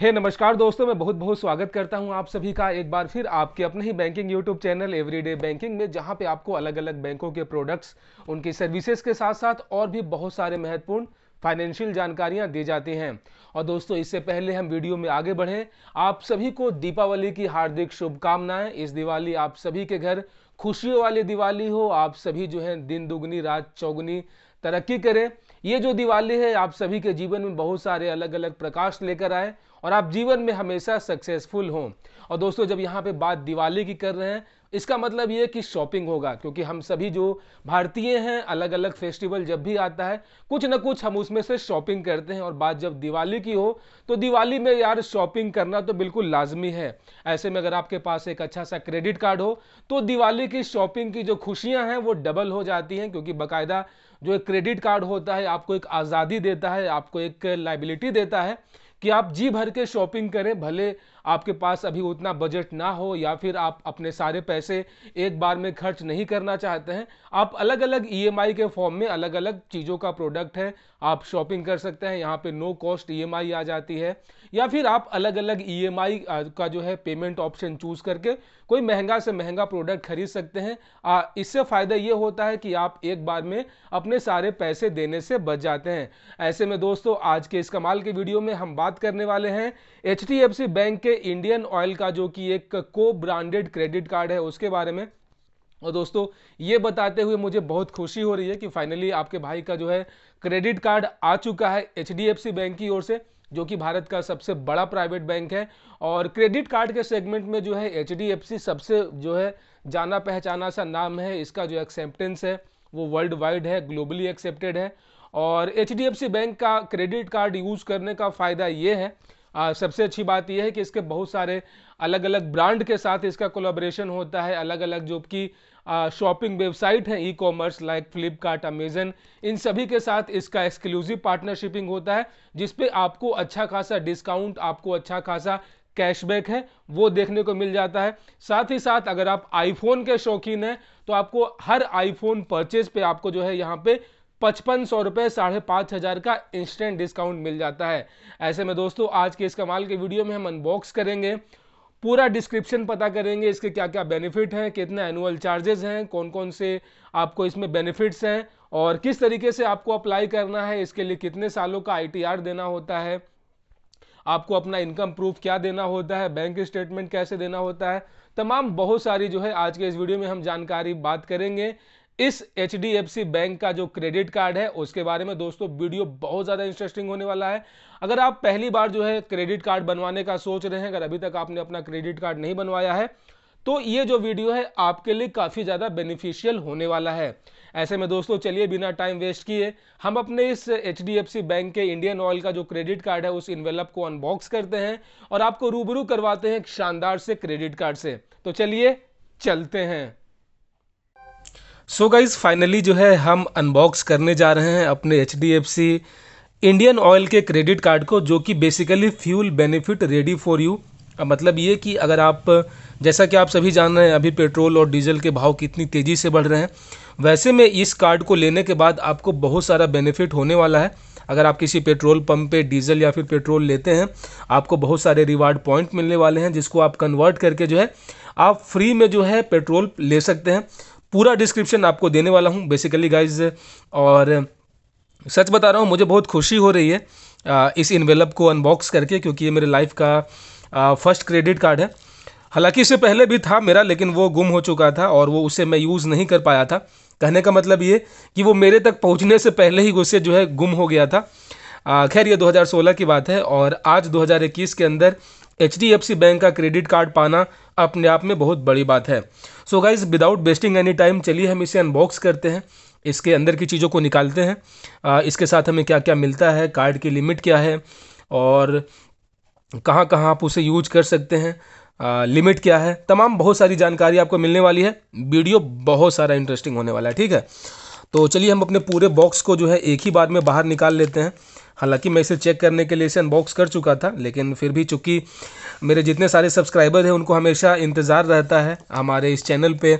नमस्कार दोस्तों, मैं बहुत बहुत स्वागत करता हूं आप सभी का एक बार फिर आपके अपने ही banking YouTube channel everyday banking में, जहां पे आपको अलग अलग बैंकों के प्रोडक्ट्स, उनकी सर्विसेज के साथ साथ और भी बहुत सारे महत्वपूर्ण फाइनेंशियल जानकारियां दी जाती हैं। और दोस्तों, इससे पहले हम वीडियो में आगे बढ़ें, आप सभी को दीपावली की हार्दिक शुभकामनाएं। इस दिवाली आप सभी के घर खुशियों वाली दिवाली हो, आप सभी जो है दिन दुगनी रात चौगुनी तरक्की करें। ये जो दिवाली है आप सभी के जीवन में बहुत सारे अलग अलग प्रकाश लेकर आए और आप जीवन में हमेशा सक्सेसफुल हों। और दोस्तों, जब यहाँ पे बात दिवाली की कर रहे हैं, इसका मतलब ये कि शॉपिंग होगा, क्योंकि हम सभी जो भारतीय हैं अलग अलग फेस्टिवल जब भी आता है कुछ ना कुछ हम उसमें से शॉपिंग करते हैं। और बात जब दिवाली की हो तो दिवाली में यार शॉपिंग करना तो बिल्कुल लाजमी है। ऐसे में अगर आपके पास एक अच्छा सा क्रेडिट कार्ड हो तो दिवाली की शॉपिंग की जो खुशियां हैं वो डबल हो जाती हैं, क्योंकि बाकायदा जो एक क्रेडिट कार्ड होता है आपको एक आज़ादी देता है, आपको एक लाइबिलिटी देता है कि आप जी भर के शॉपिंग करें। भले आपके पास अभी उतना बजट ना हो या फिर आप अपने सारे पैसे एक बार में खर्च नहीं करना चाहते हैं, आप अलग अलग ईएमआई के फॉर्म में अलग अलग चीज़ों का प्रोडक्ट है आप शॉपिंग कर सकते हैं। यहाँ पे नो कॉस्ट ईएमआई आ जाती है, या फिर आप अलग अलग ईएमआई का जो है पेमेंट ऑप्शन चूज करके कोई महंगा से महंगा प्रोडक्ट खरीद सकते हैं। इससे फायदा ये होता है कि आप एक बार में अपने सारे पैसे देने से बच जाते हैं। ऐसे में दोस्तों, आज के इस कमाल के वीडियो में हम बात करने वाले हैं एचडीएफसी बैंक के इंडियन ऑयल का, जो कि एक को ब्रांडेड क्रेडिट कार्ड है, उसके बारे में। और दोस्तों, ये बताते हुए मुझे बहुत खुशी हो रही है कि फाइनली आपके भाई का जो है क्रेडिट कार्ड आ चुका है एचडीएफसी बैंक की ओर से, जो कि भारत का सबसे बड़ा प्राइवेट बैंक है। और क्रेडिट कार्ड के सेगमेंट में जो है एचडीएफसी सबसे जो है जाना पहचाना सा नाम है। इसका जो एक्सेप्टेंस है वो वर्ल्ड वाइड है, ग्लोबली एक्सेप्टेड है। और एचडीएफसी बैंक का क्रेडिट कार्ड यूज करने का फायदा ये है, सबसे अच्छी बात यह है कि इसके बहुत सारे अलग अलग ब्रांड के साथ इसका कोलैबोरेशन होता है। अलग अलग जो कि शॉपिंग वेबसाइट है e commerce like Flipkart, Amazon, इन सभी के साथ इसका एक्सक्लूसिव पार्टनरशिपिंग होता है, जिसपे आपको अच्छा खासा डिस्काउंट, आपको अच्छा खासा कैशबैक है वो देखने को मिल जाता है। साथ ही साथ अगर आप आईफोन के शौकीन हैं तो आपको हर आईफोन परचेज पे आपको जो है यहाँ पे 5500 रुपये, 5500 का इंस्टेंट डिस्काउंट मिल जाता है। ऐसे में दोस्तों, आज के इस कमाल के वीडियो में हम अनबॉक्स करेंगे, पूरा डिस्क्रिप्शन पता करेंगे, इसके क्या क्या बेनिफिट हैं, कितने एनुअल चार्जेस हैं, कौन कौन से आपको इसमें बेनिफिट्स हैं और किस तरीके से आपको अप्लाई करना है, इसके लिए कितने सालों का आईटीआर देना होता है, आपको अपना इनकम प्रूफ क्या देना होता है, बैंक स्टेटमेंट कैसे देना होता है, तमाम बहुत सारी जो है आज के इस वीडियो में हम जानकारी बात करेंगे। इस एचडीएफसी बैंक का जो क्रेडिट कार्ड है उसके बारे में दोस्तों, वीडियो बहुत ज़्यादा इंटरेस्टिंग होने वाला है। अगर आप पहली बार जो है क्रेडिट कार्ड बनवाने का सोच रहे हैं, अगर अभी तक आपने अपना क्रेडिट कार्ड नहीं बनवाया है, तो ये जो वीडियो है आपके लिए काफ़ी ज़्यादा बेनिफिशियल होने वाला है। ऐसे में दोस्तों, चलिए बिना टाइम वेस्ट किए हम अपने इस एचडीएफसी बैंक के इंडियन ऑयल का जो क्रेडिट कार्ड है उस इन्वेलप को अनबॉक्स करते हैं और आपको रूबरू करवाते हैं एक शानदार से क्रेडिट कार्ड से। तो चलिए चलते हैं। सो गाइज, फाइनली जो है हम अनबॉक्स करने जा रहे हैं अपने एचडीएफसी इंडियन ऑयल के क्रेडिट कार्ड को, जो कि basically fuel benefit ready for you. मतलब ये कि अगर आप, जैसा कि आप सभी जान रहे हैं अभी पेट्रोल और डीजल के भाव कितनी तेज़ी से बढ़ रहे हैं, वैसे में इस कार्ड को लेने के बाद आपको बहुत सारा बेनिफिट होने वाला है। अगर आप किसी पेट्रोल पंप पे डीजल या फिर पेट्रोल लेते हैं, आपको बहुत सारे रिवार्ड पॉइंट मिलने वाले हैं, जिसको आप कन्वर्ट करके जो है आप फ्री में जो है पेट्रोल ले सकते हैं। पूरा डिस्क्रिप्शन आपको देने वाला हूँ बेसिकली गाइज। और सच बता रहा हूँ, मुझे बहुत खुशी हो रही है इस इन्वेलप को अनबॉक्स करके, क्योंकि ये मेरे लाइफ का फर्स्ट क्रेडिट कार्ड है। हालांकि इससे पहले भी था मेरा, लेकिन वो गुम हो चुका था और वो उसे मैं यूज़ नहीं कर पाया था। कहने का मतलब ये कि वो मेरे तक पहुंचने से पहले ही उससे जो है गुम हो गया था। खैर, ये 2016 की बात है और आज 2021 के अंदर एचडीएफसी बैंक का क्रेडिट कार्ड पाना अपने आप में बहुत बड़ी बात है। So guys, without wasting any time, चलिए हम इसे अनबॉक्स करते हैं, इसके अंदर की चीज़ों को निकालते हैं। इसके साथ हमें क्या क्या मिलता है, कार्ड की लिमिट क्या है और कहाँ कहाँ आप उसे यूज कर सकते हैं, लिमिट क्या है, तमाम बहुत सारी जानकारी आपको मिलने वाली है। वीडियो बहुत सारा इंटरेस्टिंग होने वाला है, ठीक है। तो चलिए हम अपने पूरे बॉक्स को जो है एक ही बार में बाहर निकाल लेते हैं। हालांकि मैं इसे चेक करने के लिए इसे अनबॉक्स कर चुका था, लेकिन फिर भी चूंकि मेरे जितने सारे सब्सक्राइबर हैं उनको हमेशा इंतज़ार रहता है हमारे इस चैनल पे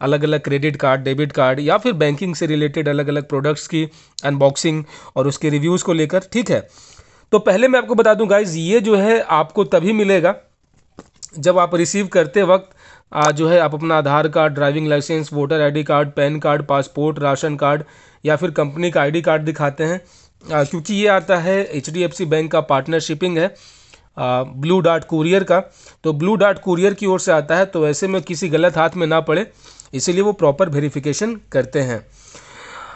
अलग अलग क्रेडिट कार्ड, डेबिट कार्ड या फिर बैंकिंग से रिलेटेड अलग अलग प्रोडक्ट्स की अनबॉक्सिंग और उसके रिव्यूज़ को लेकर, ठीक है। तो पहले मैं आपको बता दूं गाइज, ये जो है आपको तभी मिलेगा जब आप रिसीव करते वक्त जो है आप अपना Aadhaar card, driving licence, voter ID card, PAN card, passport, ration card या फिर कंपनी का आईडी कार्ड दिखाते हैं। क्योंकि ये आता है HDFC बैंक का पार्टनरशिपिंग है ब्लू डार्ट कुरियर का, तो ब्लू डार्ट कुरियर की ओर से आता है, तो ऐसे में किसी गलत हाथ में ना पड़े, इसीलिए वो प्रॉपर वेरिफिकेशन करते हैं।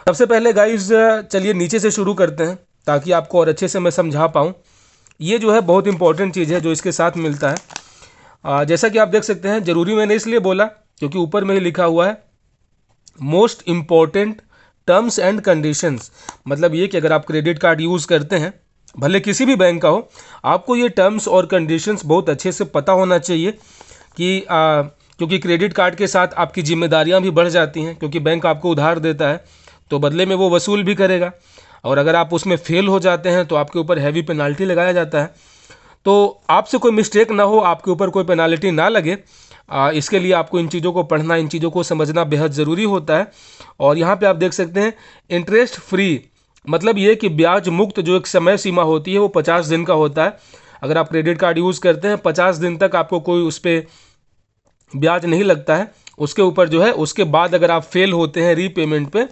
सबसे पहले गाइज चलिए नीचे से शुरू करते हैं ताकि आपको और अच्छे से मैं समझा पाऊँ। ये जो है बहुत इंपॉर्टेंट चीज़ है जो इसके साथ मिलता है। जैसा कि आप देख सकते हैं, ज़रूरी मैंने इसलिए बोला क्योंकि ऊपर में ही लिखा हुआ है most important terms and conditions. मतलब ये कि अगर आप क्रेडिट कार्ड यूज़ करते हैं, भले किसी भी बैंक का हो, आपको ये टर्म्स और कंडीशंस बहुत अच्छे से पता होना चाहिए कि क्योंकि क्रेडिट कार्ड के साथ आपकी जिम्मेदारियां भी बढ़ जाती हैं, क्योंकि बैंक आपको उधार देता है तो बदले में वो वसूल भी करेगा, और अगर आप उसमें फेल हो जाते हैं तो आपके ऊपर हैवी पेनाल्टी लगाया जाता है। तो आपसे कोई मिस्टेक ना हो, आपके ऊपर कोई पेनाल्टी ना लगे, इसके लिए आपको इन चीज़ों को पढ़ना, इन चीज़ों को समझना बेहद ज़रूरी होता है। और यहाँ पे आप देख सकते हैं इंटरेस्ट फ्री, मतलब ये कि ब्याज मुक्त जो एक समय सीमा होती है वो 50 दिन का होता है। अगर आप क्रेडिट कार्ड यूज़ करते हैं 50 दिन तक आपको कोई उस पर ब्याज नहीं लगता है। उसके ऊपर जो है उसके बाद अगर आप फेल होते हैं रीपेमेंट पे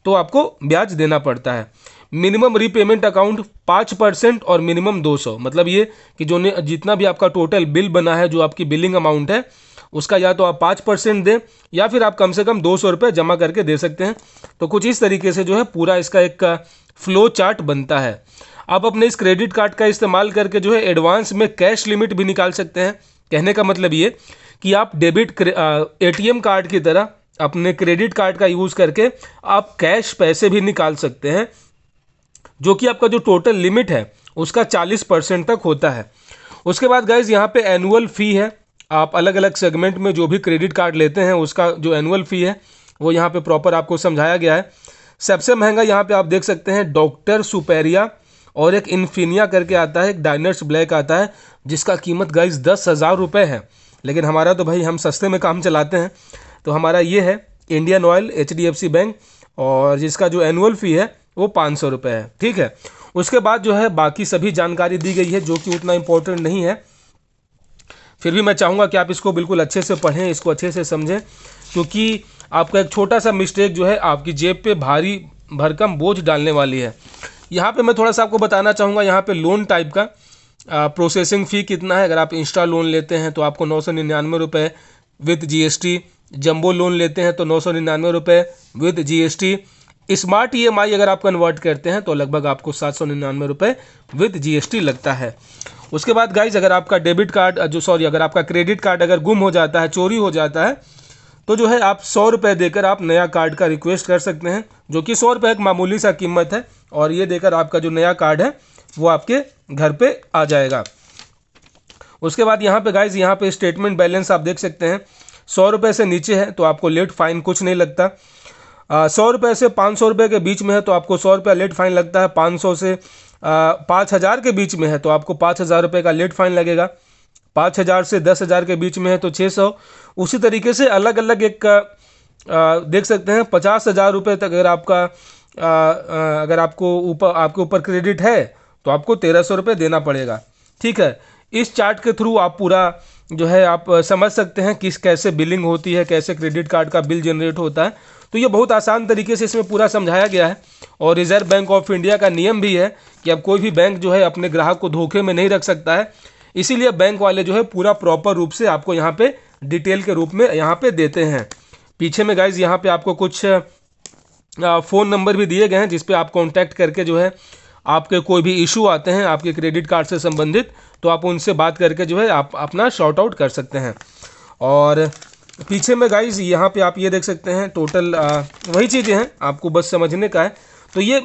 तो आपको ब्याज देना पड़ता है। मिनिमम रीपेमेंट अकाउंट 5% और मिनिमम 200, मतलब ये कि जो जितना भी आपका टोटल बिल बना है, जो आपकी बिलिंग अमाउंट है, उसका या तो आप 5% दें या फिर आप कम से कम 200 रुपये जमा करके दे सकते हैं। तो कुछ इस तरीके से जो है पूरा इसका एक फ्लो चार्ट बनता है। आप अपने इस क्रेडिट कार्ड का इस्तेमाल करके जो है एडवांस में कैश लिमिट भी निकाल सकते हैं। कहने का मतलब ये कि आप डेबिट ATM कार्ड की तरह अपने क्रेडिट कार्ड का यूज़ करके आप कैश पैसे भी निकाल सकते हैं, जो कि आपका जो टोटल लिमिट है उसका 40% तक होता है। उसके बाद गाइज यहाँ पे एनुअल फ़ी है। आप अलग अलग सेगमेंट में जो भी क्रेडिट कार्ड लेते हैं उसका जो एनुअल फ़ी है वो यहाँ पे प्रॉपर आपको समझाया गया है। सबसे महंगा यहाँ पे आप देख सकते हैं डॉक्टर सुपेरिया, और एक इन्फिनिया करके आता है, एक डायनर्स ब्लैक आता है जिसका कीमत गाइज 10,000 रुपये है। लेकिन हमारा तो भाई हम सस्ते में काम चलाते हैं, तो हमारा ये है इंडियन ऑयल HDFC बैंक, और जिसका जो एनुअल फ़ी है वो 500 रुपये है। ठीक है, उसके बाद जो है बाकी सभी जानकारी दी गई है जो कि उतना इम्पोर्टेंट नहीं है, फिर भी मैं चाहूँगा कि आप इसको बिल्कुल अच्छे से पढ़ें, इसको अच्छे से समझें, क्योंकि आपका एक छोटा सा मिस्टेक जो है आपकी जेब पे भारी भरकम बोझ डालने वाली है। यहाँ पे मैं थोड़ा सा आपको बताना चाहूँगा, यहाँ पे लोन टाइप का प्रोसेसिंग फ़ी कितना है। अगर आप इंस्टा लोन लेते हैं तो आपको 999 रुपये विद GST, जंबो लोन लेते हैं तो 999 रुपये विद GST, स्मार्ट EMI अगर आप कन्वर्ट करते हैं तो लगभग आपको 799 रुपये विद GST लगता है। उसके बाद गाइज अगर आपका डेबिट कार्ड अगर आपका क्रेडिट कार्ड अगर गुम हो जाता है, चोरी हो जाता है, तो जो है आप 100 रुपये देकर आप नया कार्ड का रिक्वेस्ट कर सकते हैं, जो कि 100 रुपये एक मामूली सा कीमत है, और ये देकर आपका जो नया कार्ड है वो आपके घर पे आ जाएगा। उसके बाद यहाँ पे गाइज यहाँ पे स्टेटमेंट बैलेंस आप देख सकते हैं, 100 रुपये से नीचे है तो आपको लेट फाइन कुछ नहीं लगता। 100 रुपये से 500 रुपये के बीच में है तो आपको 100 रुपये लेट फाइन लगता है। 500 से 5,000 के बीच में है तो आपको 5,000 रुपये का लेट फाइन लगेगा। 5,000 से 10,000 के बीच में है तो 600। उसी तरीके से अलग अलग एक देख सकते हैं 50,000 रुपये तक अगर आपके ऊपर क्रेडिट है तो आपको 1,300 रुपये देना पड़ेगा। ठीक है, इस चार्ट के थ्रू आप पूरा जो है आप समझ सकते हैं कि कैसे बिलिंग होती है, कैसे क्रेडिट कार्ड का बिल जनरेट होता है। तो ये बहुत आसान तरीके से इसमें पूरा समझाया गया है, और रिजर्व बैंक ऑफ इंडिया का नियम भी है कि अब कोई भी बैंक जो है अपने ग्राहक को धोखे में नहीं रख सकता है, इसीलिए बैंक वाले जो है पूरा प्रॉपर रूप से आपको यहाँ पे डिटेल के रूप में यहाँ पे देते हैं। पीछे में गाइज यहाँ पे आपको कुछ फ़ोन नंबर भी दिए गए हैं जिस पे आप कॉन्टैक्ट करके जो है आपके कोई भी इशू आते हैं आपके क्रेडिट कार्ड से संबंधित, तो आप उनसे बात करके जो है आप अपना शॉर्ट आउट कर सकते हैं। और पीछे में गाइज यहाँ पे आप ये देख सकते हैं टोटल वही चीज़ें हैं, आपको बस समझने का है। तो ये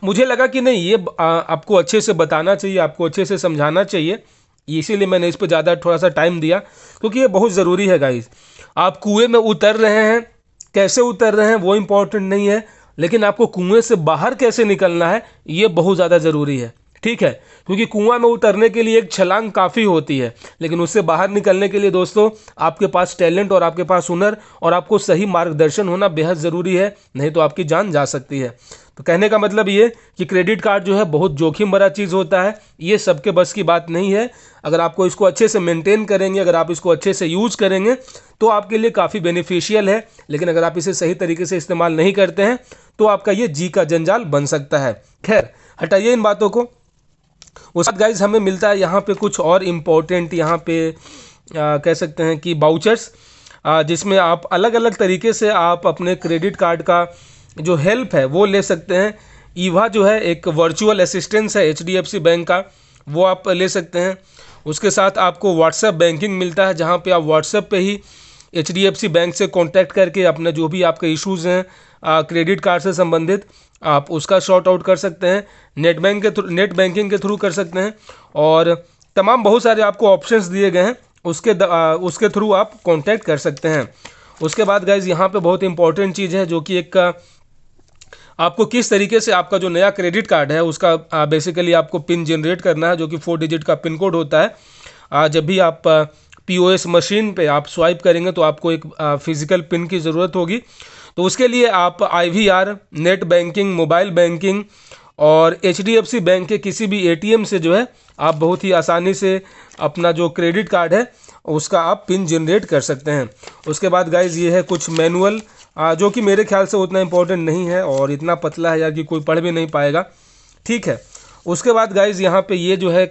मुझे लगा कि नहीं, ये आपको अच्छे से बताना चाहिए, आपको अच्छे से समझाना चाहिए, इसीलिए मैंने इस पर ज़्यादा थोड़ा सा टाइम दिया, क्योंकि ये बहुत ज़रूरी है गाइज। आप कुएं में उतर रहे हैं, कैसे उतर रहे हैं वो इम्पोर्टेंट नहीं है, लेकिन आपको कुएं से बाहर कैसे निकलना है ये बहुत ज़्यादा ज़रूरी है। ठीक है, क्योंकि कुआं में उतरने के लिए एक छलांग काफ़ी होती है, लेकिन उससे बाहर निकलने के लिए दोस्तों आपके पास टैलेंट और आपके पास हुनर और आपको सही मार्गदर्शन होना बेहद ज़रूरी है, नहीं तो आपकी जान जा सकती है। तो कहने का मतलब ये कि क्रेडिट कार्ड जो है बहुत जोखिम भरा चीज़ होता है, ये सबके बस की बात नहीं है। अगर आपको इसको अच्छे से मेंटेन करेंगे, अगर आप इसको अच्छे से यूज़ करेंगे तो आपके लिए काफ़ी बेनिफिशियल है, लेकिन अगर आप इसे सही तरीके से इस्तेमाल नहीं करते हैं तो आपका ये जी का जंजाल बन सकता है। खैर, हटाइए इन बातों को। उसके बाद गाइज हमें मिलता है यहाँ पे कुछ और इम्पोर्टेंट, यहाँ पे कह सकते हैं कि बाउचर्स, जिसमें आप अलग अलग तरीके से आप अपने क्रेडिट कार्ड का जो हेल्प है वो ले सकते हैं। ईवा जो है एक वर्चुअल असिस्टेंस है HDFC बैंक का, वो आप ले सकते हैं। उसके साथ आपको व्हाट्सएप बैंकिंग मिलता है, जहाँ पे आप व्हाट्सएप पे ही HDFC बैंक से कांटेक्ट करके अपने जो भी आपके इश्यूज़ हैं क्रेडिट कार्ड से संबंधित, आप उसका शॉर्ट आउट कर सकते हैं। नेट बैंकिंग के थ्रू कर सकते हैं, और तमाम बहुत सारे आपको ऑप्शंस दिए गए हैं, उसके थ्रू आप कांटेक्ट कर सकते हैं। उसके बाद गाइज यहाँ पे बहुत इंपॉर्टेंट चीज़ है, जो कि एक आपको किस तरीके से आपका जो नया क्रेडिट कार्ड है उसका बेसिकली आपको पिन जनरेट करना है, जो कि 4 डिजिट का पिन कोड होता है। जब भी आप POS मशीन पे आप स्वाइप करेंगे तो आपको एक फिजिकल पिन की ज़रूरत होगी। तो उसके लिए आप IVR, net banking, mobile banking और HDFC बैंक के किसी भी ATM से जो है आप बहुत ही आसानी से अपना जो क्रेडिट कार्ड है उसका आप पिन जनरेट कर सकते हैं। उसके बाद गाइज ये है कुछ मैनुअल, जो कि मेरे ख्याल से उतना इंपॉर्टेंट नहीं है और इतना पतला है यार कि कोई पढ़ भी नहीं पाएगा, ठीक है। उसके बाद गाइज यहाँ पे ये जो है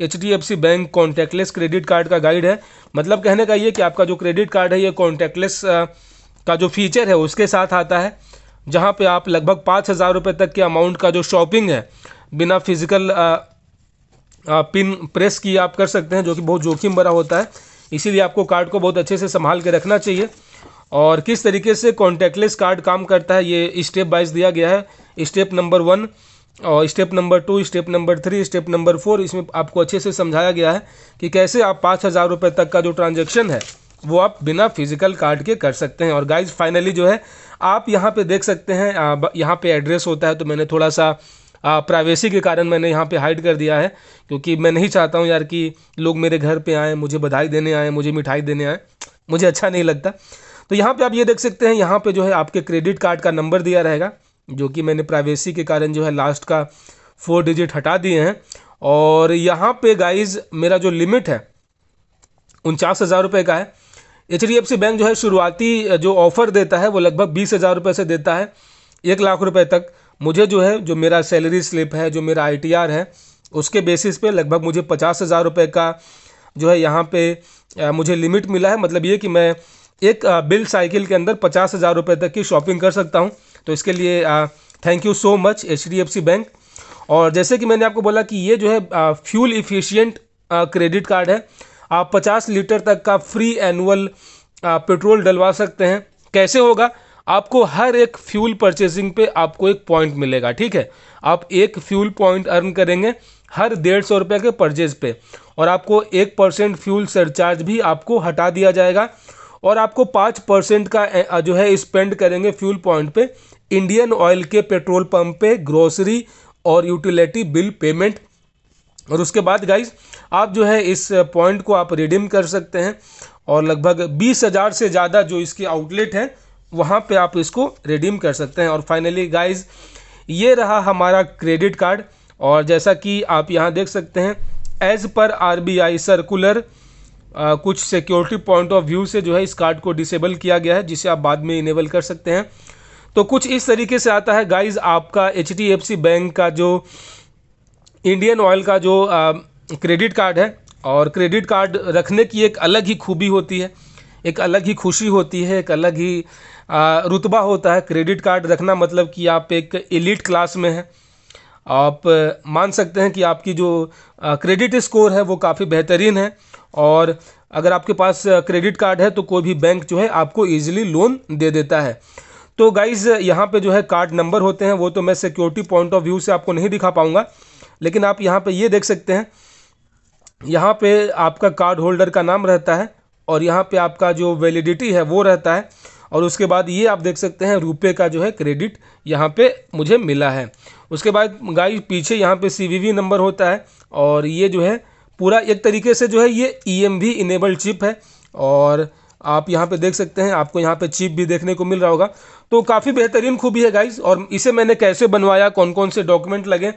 HDFC bank contactless credit card का गाइड है। मतलब कहने का ये कि आपका जो क्रेडिट कार्ड है ये कॉन्टैक्टलेस का जो फीचर है उसके साथ आता है, जहाँ पे आप लगभग 5,000 रुपये तक के अमाउंट का जो शॉपिंग है बिना फिजिकल पिन प्रेस किए आप कर सकते हैं, जो कि बहुत जोखिम भरा होता है। इसीलिए आपको कार्ड को बहुत अच्छे से संभाल के रखना चाहिए। और किस तरीके से कॉन्टैक्टलेस कार्ड काम करता है ये स्टेप वाइज दिया गया है। स्टेप नंबर 1 और step number 2, step number 3, step number 4, इसमें आपको अच्छे से समझाया गया है कि कैसे आप 5,000 रुपये तक का जो ट्रांजैक्शन है वो आप बिना फिजिकल कार्ड के कर सकते हैं। और गाइज फाइनली जो है आप यहाँ पे देख सकते हैं, यहाँ पे एड्रेस होता है, तो मैंने थोड़ा सा प्राइवेसी के कारण मैंने यहाँ पे हाइड कर दिया है, क्योंकि मैं नहीं चाहता हूँ यार कि लोग मेरे घर पे आएँ, मुझे बधाई देने आएँ, मुझे मिठाई देने आएँ, मुझे अच्छा नहीं लगता। तो यहाँ पे आप ये देख सकते हैं, यहाँ पे जो है आपके क्रेडिट कार्ड का नंबर दिया रहेगा, जो कि मैंने प्राइवेसी के कारण जो है लास्ट का 4 डिजिट हटा दिए हैं। और यहाँ पे गाइज मेरा जो लिमिट है 49,000 रुपये का है। HDFC बैंक जो है शुरुआती जो ऑफ़र देता है वो लगभग 20,000 रुपये से देता है 1 लाख रुपए तक। मुझे जो है, जो मेरा सैलरी स्लिप है, जो मेरा ITR है, उसके बेसिस पे लगभग मुझे 50,000 रुपये का जो है यहाँ पे मुझे लिमिट मिला है। मतलब ये कि मैं एक बिल साइकिल के अंदर 50,000 रुपये तक की शॉपिंग कर सकता हूँ। तो इसके लिए thank you so much HDFC bank. और जैसे कि मैंने आपको बोला कि ये जो है फ्यूल इफ़िशियंट क्रेडिट कार्ड है। आप 50 लीटर तक का फ्री एनुअल पेट्रोल डलवा सकते हैं। कैसे होगा? आपको हर एक फ्यूल परचेजिंग पे आपको एक पॉइंट मिलेगा, ठीक है। आप एक फ्यूल पॉइंट अर्न करेंगे हर 150 रुपये के परचेज पे, और आपको 1% फ्यूल सरचार्ज भी आपको हटा दिया जाएगा। और आपको 5% का जो है स्पेंड करेंगे फ्यूल पॉइंट पे इंडियन ऑयल के पेट्रोल पंप पे, ग्रोसरी और यूटिलिटी बिल पेमेंट। और उसके बाद गाइज आप जो है इस पॉइंट को आप रिडीम कर सकते हैं, और लगभग 20,000 से ज़्यादा जो इसके आउटलेट हैं वहाँ पे आप इसको रिडीम कर सकते हैं। और फाइनली गाइज ये रहा हमारा क्रेडिट कार्ड। और जैसा कि आप यहाँ देख सकते हैं, एज पर RBI सर्कुलर कुछ सिक्योरिटी पॉइंट ऑफ व्यू से जो है इस कार्ड को डिसेबल किया गया है, जिसे आप बाद में इनेबल कर सकते हैं। तो कुछ इस तरीके से आता है गाइज आपका HDFC बैंक का जो इंडियन ऑयल का जो क्रेडिट कार्ड है। और क्रेडिट कार्ड रखने की एक अलग ही खूबी होती है, एक अलग ही खुशी होती है, एक अलग ही रुतबा होता है। क्रेडिट कार्ड रखना मतलब कि आप एक एलीट क्लास में हैं। आप मान सकते हैं कि आपकी जो क्रेडिट स्कोर है वो काफ़ी बेहतरीन है, और अगर आपके पास क्रेडिट कार्ड है तो कोई भी बैंक जो है आपको ईजिली लोन दे देता है। तो गाइज़ यहाँ पे जो है कार्ड नंबर होते हैं, वो तो मैं सिक्योरिटी पॉइंट ऑफ व्यू से आपको नहीं दिखा पाऊँगा, लेकिन आप यहाँ पे ये देख सकते हैं, यहाँ पे आपका कार्ड होल्डर का नाम रहता है, और यहाँ पे आपका जो वैलिडिटी है वो रहता है। और उसके बाद ये आप देख सकते हैं रुपए का जो है क्रेडिट यहाँ पे मुझे मिला है। उसके बाद गाइस पीछे यहाँ पे CVV नंबर होता है, और ये जो है पूरा एक तरीके से जो है ये EMV इनेबल्ड चिप है, और आप यहाँ पे देख सकते हैं, आपको यहाँ पे चिप भी देखने को मिल रहा होगा। तो काफ़ी बेहतरीन खूबी है गाइस। और इसे मैंने कैसे बनवाया, कौन कौन से डॉक्यूमेंट लगे,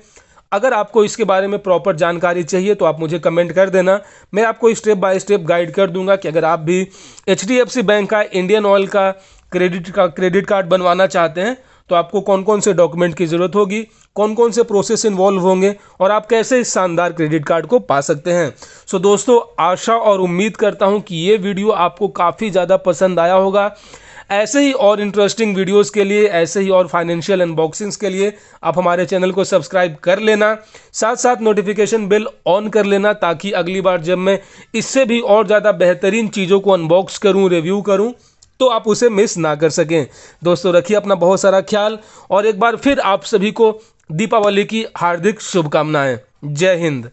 अगर आपको इसके बारे में प्रॉपर जानकारी चाहिए तो आप मुझे कमेंट कर देना, मैं आपको स्टेप बाय स्टेप गाइड कर दूंगा कि अगर आप भी HDFC बैंक का, इंडियन ऑयल का क्रेडिट कार्ड बनवाना चाहते हैं तो आपको कौन कौन से डॉक्यूमेंट की ज़रूरत होगी, कौन कौन से प्रोसेस इन्वॉल्व होंगे, और आप कैसे इस शानदार क्रेडिट कार्ड को पा सकते हैं। सो दोस्तों, आशा और उम्मीद करता हूं कि ये वीडियो आपको काफ़ी ज़्यादा पसंद आया होगा। ऐसे ही और इंटरेस्टिंग वीडियोस के लिए, ऐसे ही और फाइनेंशियल अनबॉक्सिंग्स के लिए आप हमारे चैनल को सब्सक्राइब कर लेना, साथ साथ नोटिफिकेशन बेल ऑन कर लेना, ताकि अगली बार जब मैं इससे भी और ज़्यादा बेहतरीन चीज़ों को अनबॉक्स करूं, रिव्यू करूं, तो आप उसे मिस ना कर सकें। दोस्तों, रखिए अपना बहुत सारा ख्याल, और एक बार फिर आप सभी को दीपावली की हार्दिक शुभकामनाएं। जय हिंद।